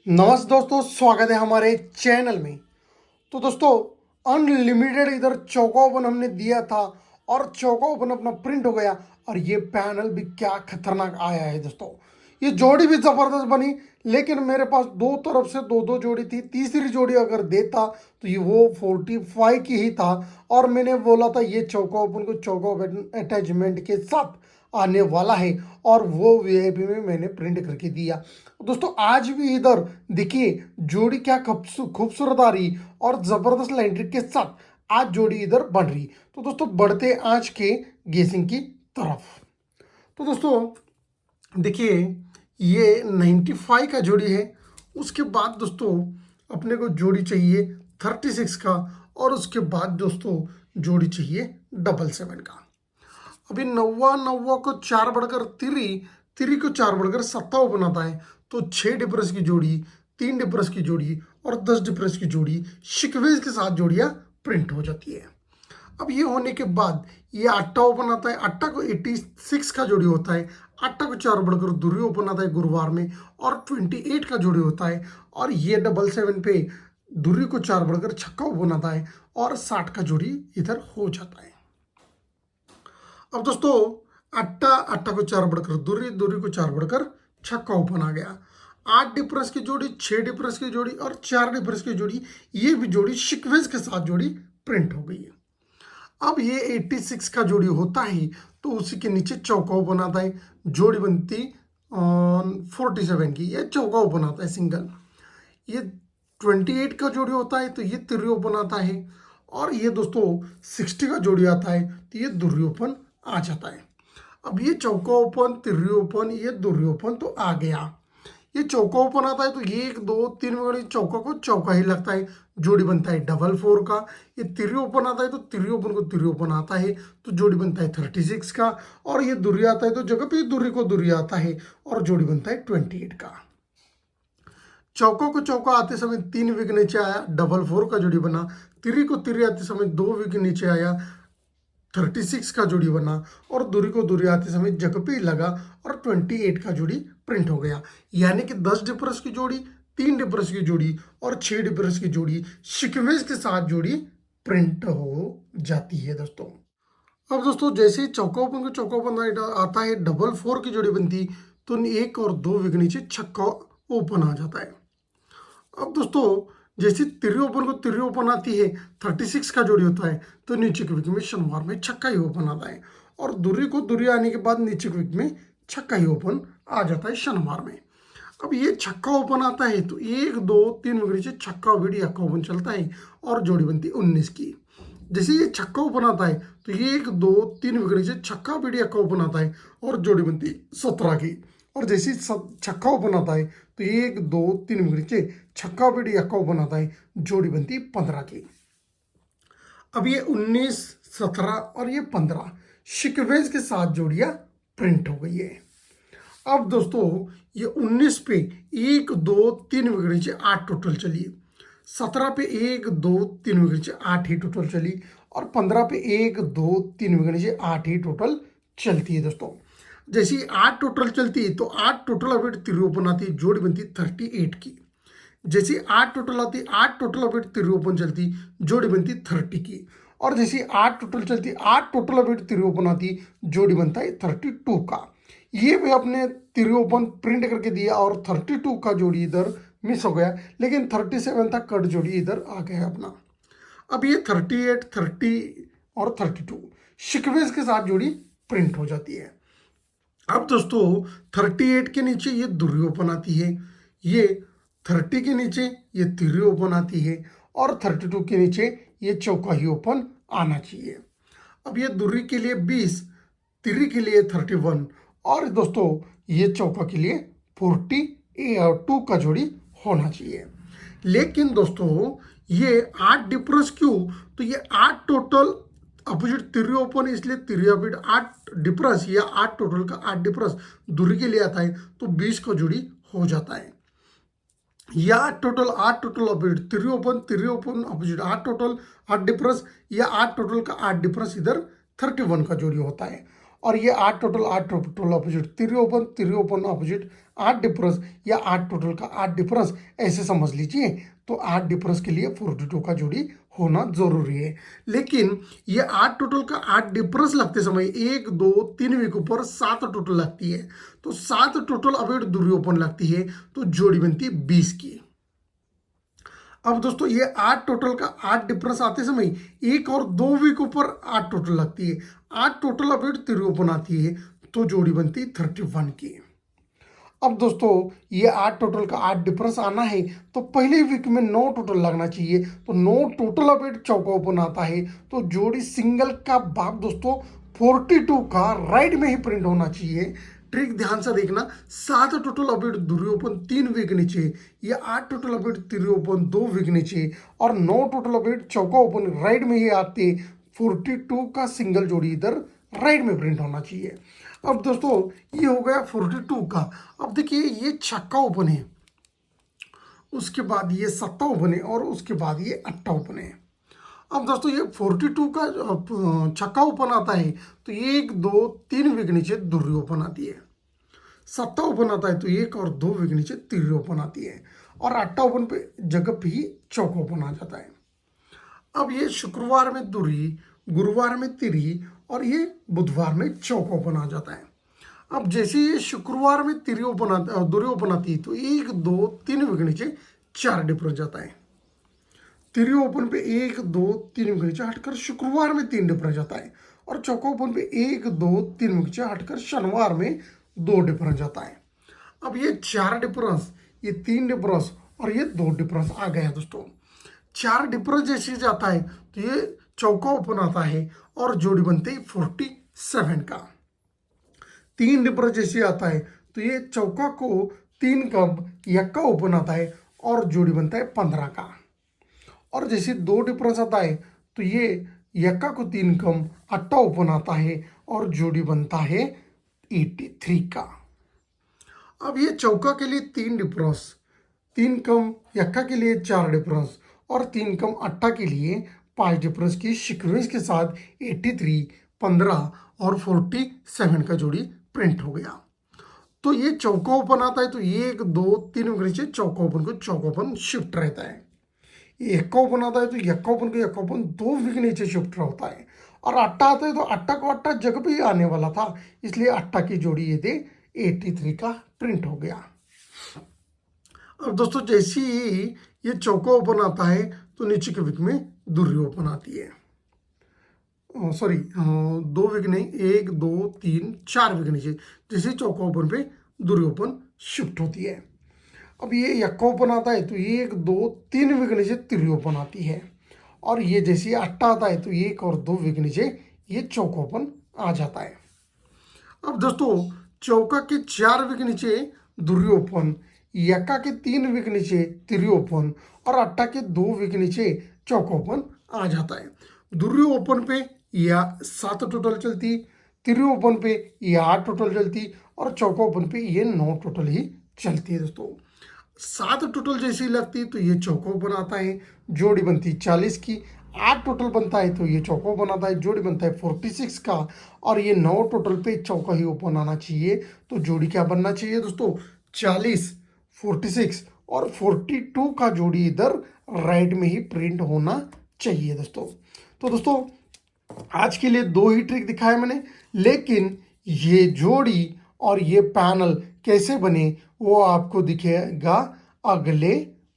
नमस्ते दोस्तों, स्वागत है हमारे चैनल में। तो दोस्तों, अनलिमिटेड इधर चौका ओपन हमने दिया था और चौका ओपन अपना प्रिंट हो गया और ये पैनल भी क्या खतरनाक आया है दोस्तों। ये जोड़ी भी ज़बरदस्त बनी, लेकिन मेरे पास दो तरफ से दो दो जोड़ी थी। तीसरी जोड़ी अगर देता तो ये वो 45 की ही था और मैंने बोला था ये चौका ओपन को चौका ओपन अटैचमेंट के साथ आने वाला है और वो वीआईपी में मैंने प्रिंट करके दिया। दोस्तों आज भी इधर देखिए जोड़ी क्या खूबसूरत आ रही और ज़बरदस्त लाइंट्रिक के साथ आज जोड़ी इधर बन रही। तो दोस्तों बढ़ते आज के गेसिंग की तरफ। तो दोस्तों देखिए ये 95 का जोड़ी है। उसके बाद दोस्तों अपने को जोड़ी चाहिए 36 का और उसके बाद दोस्तों जोड़ी चाहिए 77 का। अभी नव्वा नव्वा को 4 बढ़कर तिरी, तिरी को 4 बढ़कर 7 बनाता है। तो 6 डिफरेंस की जोड़ी, 3 डिफरेंस की जोड़ी और 10 डिफरेंस की जोड़ी शिकवेज के साथ जोड़ियाँ प्रिंट हो जाती है। अब ये होने के बाद ये 8 ओपन आता है। 8 को 86 का जोड़ी होता है। 8 को 4 बढ़कर दुर्री ओपन आता है गुरुवार में और 28 का जोड़ी होता है। और ये 77 पे दुर्री को 4 बढ़कर छक्का ओपन आता है और 60 का जोड़ी इधर हो जाता है। अब दोस्तों अट्टा, अट्टा को 4 बढ़कर दुर्री, दुर्री को 4 बढ़कर छक्का ओपन आ गया। 8 डिफरेंस की जोड़ी, 6 डिफरेंस की जोड़ी और 4 डिफरेंस की जोड़ी, ये भी जोड़ी शिकवेज के साथ जोड़ी प्रिंट हो गई है। अब ये 86 का जोड़ी होता है तो उसी के नीचे चौका ओपन आता है। जोड़ी बनती 47 की, ये चौका ओपन आता है सिंगल। ये 28 का जोड़ी होता है तो ये तिर्री ओपन आता है। और ये दोस्तों 60 का जोड़ी आता है तो ये दुर्री ओपन आ जाता है। अब ये चौका ओपन, तिर्री ओपन, ये दुर्री ओपन तो आ गया। ये चौका ओपन आता है तो ये 1 2 3 में चौका को चौका ही लगता है, जोड़ी बनता है 4 का। ये तिर्री ओपन आता है तो तिर्री ओपन को तिर्री ओपन आता है तो जोड़ी बनता है 36 का। और ये दुर्री आता है तो जगह पे दुर्री को दुर्री आता है और जोड़ी बनता है 28 का। चौका को चौका आते समय 3 विक नीचे आया, 4 का जोड़ी बना। तिर्री को तिर्री आते समय 2 विक नीचे आया, 36 का जोड़ी बना। और दुर्री को दुर्री आते समय जगह पे ही लगा और 28 का जोड़ी प्रिंट हो गया। यानी कि 10 डिफरेंस की जोड़ी, 3 डिफरेंस की जोड़ी और 6 डिफरेंस की जोड़ी शिकवेज के साथ जोड़ी प्रिंट हो जाती है दोस्तों। अब दोस्तों जैसे ही चौका ओपन को चौका ओपन आता है, 4 की जोड़ी बनती तो 1 और 2 विक नीचे छक्का ओपन आ जाता है। अब दोस्तों जैसे तिर्री ओपन को तिर्री ओपन आती है, 36 का जोड़ी होता है तो नीचे के विक में शनिवार में छक्का ही ओपन आता है। और दुर्री को दुर्री आने के बाद नीचे के विक में छक्का ही ओपन आ जाता है शनिवार में। अब ये छक्का ओपन आता है तो 1 2 3 विक नीचे छक्का बीड़ी अक्का ओपन चलता है और जोड़ी बनती 19 की। जैसे ये छक्का ओपन आता है तो ये 1 2 3 विक नीचे छक्का बीड़ी अक्का ओपन आता है और जोड़ी बनती 17 की। और जैसे छक्का ओपन आता है तो 1 2 3 विक नीचे छक्का बीड़ी अक्का ओपन आता है, जोड़ी बनती 15 की। अब ये 19 17 और ये 15 शिकवेज के साथ जोड़ियां प्रिंट हो गई है। अब दोस्तों ये 19 पे 1 2 3 विक नीचे 8 टोटल चली, 17 पे 1 2 3 विक नीचे 8 ही टोटल चली और 15 पे 1 2 3 विक नीचे 8 ही टोटल चलती है दोस्तों। जैसी 8 टोटल चलती है तो 8 टोटल अपडेट तिर्री ओपन आती है, जोड़ी बनती 38 की। जैसे 8 टोटल आती, 8 टोटल अपडेट तिर्री ओपन चलती, जोड़ी बनती 30 की। और जैसे 8 टोटल चलती, 8 टोटल अपडेट तिर्री ओपन आती, जोड़ी बनता है 32 का। ये भी अपने तिर्री ओपन प्रिंट करके दिया और 32 का जोड़ी इधर मिस हो गया, लेकिन 37 तक कट जोड़ी इधर आ गया अपना। अब ये 38 30 और 32 शिकवेज के साथ जोड़ी प्रिंट हो जाती है। अब दोस्तों 38 के नीचे ये दुर्री ओपन आती है, ये 30 के नीचे ये तिर्री ओपन आती है और 32 के नीचे ये चौका ही ओपन आना चाहिए। अब ये दुर्री के लिए 20, तिर्री के लिए 31 और दोस्तों ये चौका के लिए 42 का जोड़ी होना चाहिए। लेकिन दोस्तों ये 8 डिफरेंस क्यों, तो ये 8 टोटल अपोजिट तिर्री ओपन, इसलिए तिर्री अपोजिट 8 डिफरेंस या 8 टोटल का 8 डिफरेंस दुर्री के लिए आता है तो 20 का जोड़ी हो जाता है। या 8 टोटल अपोजिट तिर्री ओपन अपोजिट 8 टोटल 8 डिफरेंस या 8 टोटल का 8 डिफरेंस इधर 31 का जोड़ी होता है। और ये 8 total opposite, 3 open opposite 8 difference, या 8 टोटल का 8 डिफरेंस ऐसे समझ लीजिए। तो 8 डिफरेंस के लिए 42 का जोड़ी होना जरूरी है। लेकिन ये 8 टोटल का 8 डिफरेंस लगते समय 1 2 3 वीक ऊपर 7 टोटल लगती है, तो 7 टोटल अपोजिट दूरी ओपन लगती है, तो जोड़ी बनती है 20 की। अब दोस्तों ये 8 टोटल का 8 डिफरेंस आते समय 1 और 2 वीक ऊपर 8 टोटल लगती है, 8 टोटल अपोजिट 3 ओपन आती है, तो जोड़ी बनती है 31 की। अब दोस्तों ये 8 टोटल का 8 डिफरेंस आना है, तो पहले वीक में 9 टोटल लगना चाहिए, तो 9 टोटल अपोजिट चौका ओपन आता है, तो जोड़ी सिंगल का भाग दोस्तों 42 का राइट में ही प्रिंट होना चाहिए। ट्रिक ध्यान से देखना, 7 टोटल अपोजिट दूरी ओपन 3 वीक नीचे, ये 8 टोटल अपोजिट 3 ओपन 2 वीक नीचे, और 9 टोटल अपोजिट चौका ओपन राइट में ही आते, 42 का सिंगल जोड़ी इधर राइट में प्रिंट होना चाहिए। अब दोस्तों ये हो गया 42 का। अब देखिए ये छक्का ओपन है, उसके बाद ये सत्ता ओपन है, और उसके बाद ये अट्टा ओपन है। अब दोस्तों ये 42 का छक्का ओपन आता है, तो 1 2 3 वीक नीचे दूरी ओपन आती है। सत्ता ओपन आता है तो 1 और 2 वीक नीचे तीरी ओपन आती है, और अट्टा ओपन पे जगह पे ही चौका ओपन आ जाता है। अब ये शुक्रवार में दूरी, गुरुवार में तिरी, और ये बुधवार में चौका ओपन आ जाता है। अब जैसे ये शुक्रवार में तिरी ओपन आता दूरी ओपन आती है, तो 1 2 3 वीक नीचे 4 डिफरेंस जाता है। तिरी ओपन पे 1 2 3 वीक नीचे हटकर शुक्रवार में 3 डिफरेंस जाता है, और चौका ओपन पे 1 2 3 वीक नीचे हटकर शनिवार में 2 डिफरेंस जाता है। अब ये 4 डिफरेंस, ये 3 डिफरेंस, और ये 2 डिफरेंस आ गया दोस्तों। 4 डिफरेंस जैसे जाता है तो ये चौका ओपन आता है, और जोड़ी बनती है 47 का। 3 डिफरेंस जैसे आता है तो ये चौका को 3 कम यक्का ओपन आता है, और जोड़ी बनता है 15 का। और जैसे 2 डिफरेंस आता है तो ये यक्का को 3 कम अट्टा ओपन आता है, और जोड़ी बनता है 83 का। अब ये चौका के लिए 3 डिफरेंस, 3 कम यक्का के लिए 4 डिफरेंस, और 3 कम अट्टा के लिए 5 डिफरेंस की सीक्वेंस के साथ 83 15 और 47 का जोड़ी प्रिंट हो गया। तो ये चौका ओपन आता है तो 1 2 3 के नीचे चौका ओपन को चौका ओपन शिफ्ट रहता है। ये यक्का ओपन आता है तो यक्का ओपन को यक्का ओपन 2 वीक नीचे शिफ्ट होता है, और अट्टा आता है तो अट्टा को अट्टा जगह पे ही आने वाला था, इसलिए अट्टा की जोड़ी ये दे 83 का प्रिंट हो गया। अब दोस्तों जैसे ही ये चौका ओपन आता है तो नीचे के वीक में दूरी ओपन आती है, सॉरी 2 वीक नहीं, 1 2 3 4 वीक नीचे जैसे चौका ओपन पे दूरी ओपन शिफ्ट होती है। अब ये यक्का ओपन आता है तो 1 2 3 वीक नीचे तिरी ओपन आती है, और ये जैसे अट्टा आता है तो 1 और 2 वीक नीचे ये चौका ओपन आ जाता है। अब दोस्तों चौका के 4 वीक नीचे दूरी ओपन, यक्का के 3 वीक नीचे तिरी ओपन, और अट्टा के 2 वीक नीचे चौका ओपन आ जाता है। दूरी ओपन पे या 7 टोटल चलती, तिरी ओपन पे ये 8 टोटल चलती, और चौका ओपन पे ये 9 टोटल ही चलती है दोस्तों। 7 टोटल जैसी लगती है तो ये चौका ओपन आता है, जोड़ी बनती है 40 की। 8 टोटल बनता है तो ये चौका ओपन आता है, जोड़ी बनता है 46 का, और ये 9 टोटल पे चौका ही ओपन आना चाहिए, तो जोड़ी क्या बनना चाहिए दोस्तों 40 46 और 42 का जोड़ी इधर राइट में ही प्रिंट होना चाहिए दोस्तों। तो दोस्तों आज के लिए 2 ही ट्रिक दिखाए मैंने, लेकिन ये जोड़ी और ये पैनल कैसे बने वो आपको दिखेगा अगले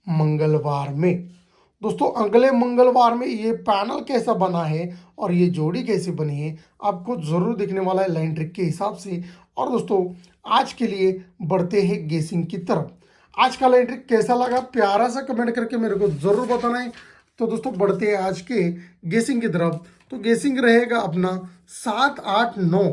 मंगलवार में। दोस्तों अगले मंगलवार में ये पैनल कैसा बना है और ये जोड़ी कैसे बनी है आपको ज़रूर दिखने वाला है लाइन ट्रिक के हिसाब से। और दोस्तों आज के लिए बढ़ते हैं गेसिंग की तरफ। आज का लाइन ट्रिक कैसा लगा प्यारा सा कमेंट करके मेरे को ज़रूर बताना है। तो दोस्तों बढ़ते हैं आज के गेसिंग की तरफ। तो गेसिंग रहेगा अपना 7 8 9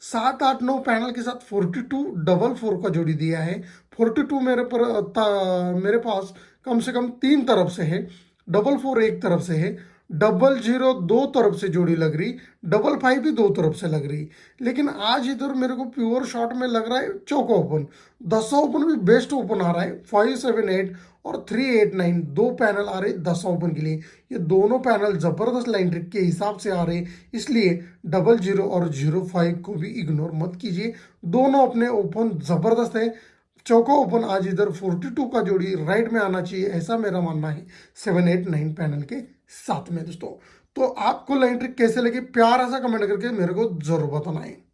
7 8 9 पैनल के साथ 42 डबल 4 का जोड़ी दिया है। 42 मेरे पास कम से कम 3 तरफ से है, डबल 4 एक तरफ से है, डबल जीरो दो तरफ से जोड़ी लग रही, डबल फाइव भी दो तरफ से लग रही। लेकिन आज इधर मेरे को प्योर शॉट में लग रहा है चौका ओपन, 10 ओपन भी बेस्ट ओपन आ रहा है। 578 और 389 दो पैनल आ रहे 10 ओपन के लिए। ये दोनों पैनल जबरदस्त लाइन ट्रिक के हिसाब से आ रहे, इसलिए डबल जीरो और 05 को भी इग्नोर मत कीजिए। दोनों अपने ओपन जबरदस्त है। चौका ओपन आज इधर 42 का जोड़ी राइट में आना चाहिए, ऐसा मेरा मानना है 789 पैनल के साथ में दोस्तों। तो आपको लाइन ट्रिक कैसे लगी, प्यार ऐसा कमेंट करके मेरे को जरूर बताना है।